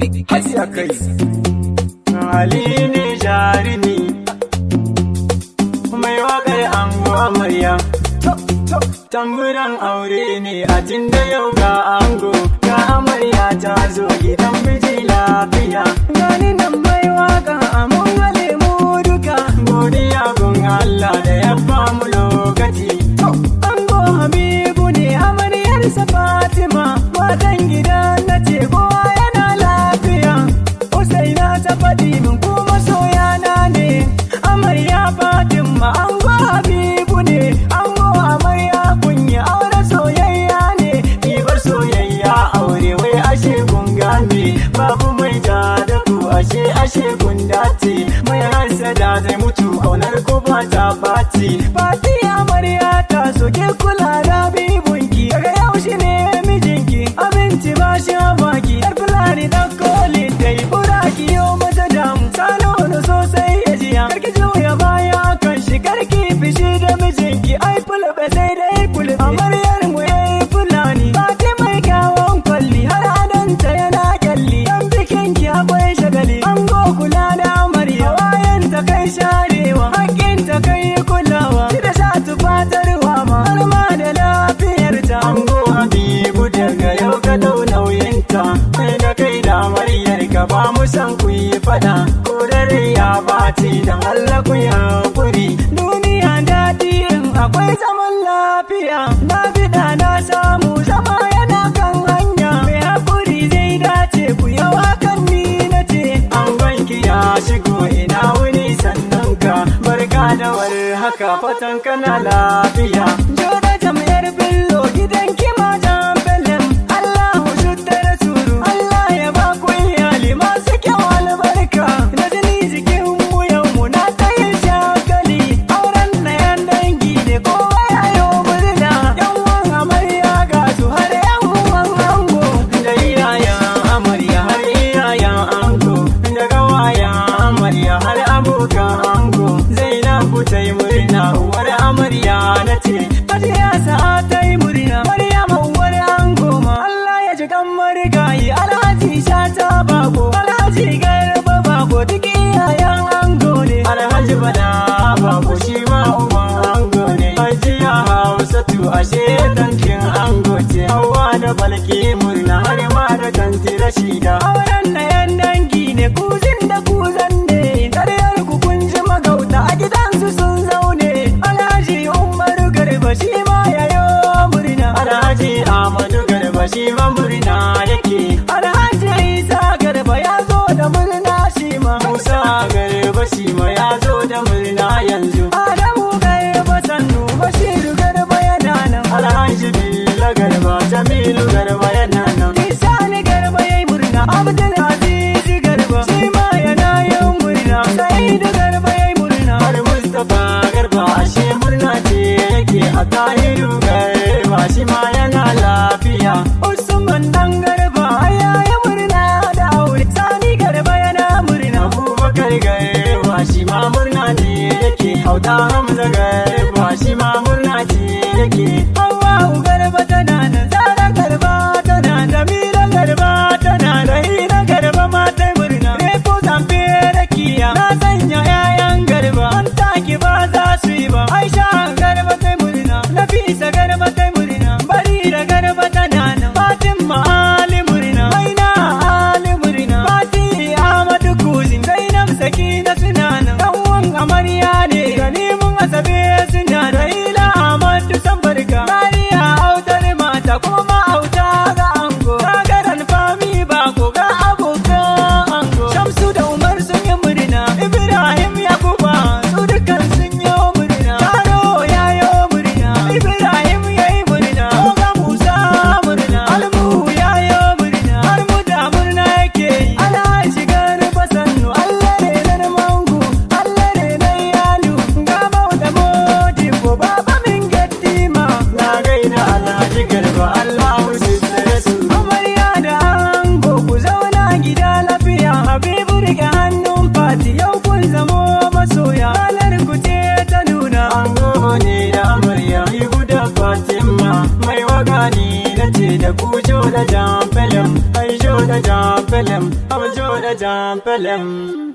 Hasiya kai Ali ne jarumi mai waƙar ango amarya. Tamburan aure ne a da yau ga ango ga amarya ta zo gidan miji lafiya. Gani nan mai waƙa amun hale mu duka godiya gun Allah da ya bamu lokaci. Ango Habibu ne amaryarsa Fatima, matan gidan na ce kowa yana lafiya. Usaina ta faɗi min kuma soyana ne, amarya Fatima ango Habibu ne, ango amarya kunya aure soyayya ne, ibar soyayya aure wai ashe kun gane, babu mai da ku ashe kun dace, mai hansada zai mutu kaunar ku ba ta baci. Fati amarya ta soke kula da bibunki, daga yau shi ne mijinki, abinci ba shi baki, yar fulani da koli dai buraki yau mata damu, salono sosai ya jiya, karki juya baya kan shi, karki fishi da mijinki, ai fulbe sai dai fulbe, amaryar mu yayi fulani, fati mai kyawun kwalli, har adanta yana kyalli, dan bikinki akwai shagali, ango kula da amarya, wayan ta kai sharewa, hakkin ta kai kulawa, shi da sha tufatarwa ma, har ma da lafiyarta. Ango Habibu daga yau ka dau nauyinta, kai da kai da amaryar ka ba mu san ku yi fada, ko dare ya baci dan Allah ku yi hakuri, duniya daɗi in akwai zaman lafiya, na bida na samu zama yana kan hanya, mai hakuri zai dace ku yau hakan ni na ce. Angonki ya shigo ina wuni sannan ka, barka da war haka fatan kana lafiya. Joda jam'yar Bello gidan kima jan Belem, Allahu shudda rasulu, Allah ya ba ku iyali masu kyau albarka, da jini jikin mu yau muna ta yin shagali, auren na yan dangi ne kowa ya yi murna, yan wan amarya ga su har yan wan ango, da iyayen amarya har iyayen ango, da gawayen amarya har abokan ango, Zainabu ta yi murna uwar amarya na ce, Hajiya sa'a ta yi murna, Maryama uwar ango ma, Allah ya ji kan marigayi, Alhaji Shata Bako, Alhaji Garba Bako, duk iyayen ango ne, Alhaji Bala Bako shi ma uban ango ne, Hajiya Hausatu ashe tantin ango ce, Hauwa da Balki murna har ma da tanti Rashida, auren na yan dangi ne, kuzin da kuzan ne, ƙaryar ku kun ji magauta a gidansu sun zaune, Alhaji Umaru Garba shi ma yayo murna, Alhaji Ahmadu Garba shi ma murna yake, Alhaji Isa Garba ya zo da murna shi ma, Musa Garba shi ma ya zo da murna yanzu, Adamu Garba sannu Bashiru Garba yana nan, Alhaji Bello Garba Jamilu Garba yana nan, Isani Garba yayi murna, Abdul Aziz Garba shi ma yana yin murna, Sa'idu Garba yayi murna, har Mustapha Garba ashe murna ce yake, a Tahiru Garba shi ma yana lafiya, Usman dan Garba ayayi murna da aure, Sani Garba yana murna, Abubakar Garba shi ma murna ce yake, Auta Hamza Garba shi ma murna ce yake, Hawwa'u Garba tana nan, Zara Garba tana nan, Jamila Garba tana nan, Hina Garba ma ta yi murna, Refo Zamfe Rakiya na sanya 'ya'yan Garba, an taki ba za su yi ba, Aisha Garba ta yi murna, Nafisa Garba ta yi murna, Barira Garba tana nan, Fatima Ali murna, Maina Ali murna, Fati Ahmadu Kuzin, Zainab Sakina suna nan, ɗan'uwan amarya ne, Ganimun Asabe suna da Ila Ahmadu Sambarka, Mariya autar mata kuma auta ga ango, Ragaran Fami Bako ga abokan ango, Shamsu da Umar sun yi murna, Ibrahim Yakuba su dukan sun yi murna, Taro ya yi murna, Ibrahim ya yi murna, Oga Musa murna, Almu ya yi murna, Almuda murna yake yi, Alhaji Garba sannu, Allah ne na mangu, Allah ne na yalu, Gabau da Modi ko baba min gaddima, na gaida Alhaji Garba Allahu sittare su, amarya da ango ku zauna gida lafiya, Habibu rike hannun Fati yau kun zamo masoya, ranar ku ce ta nuna, ango ne da amarya, Habibu da Fatima, mai waka ne na ce da ku jo da jan felem, ai jo da jan felem. pelem, abjo da jam pelem.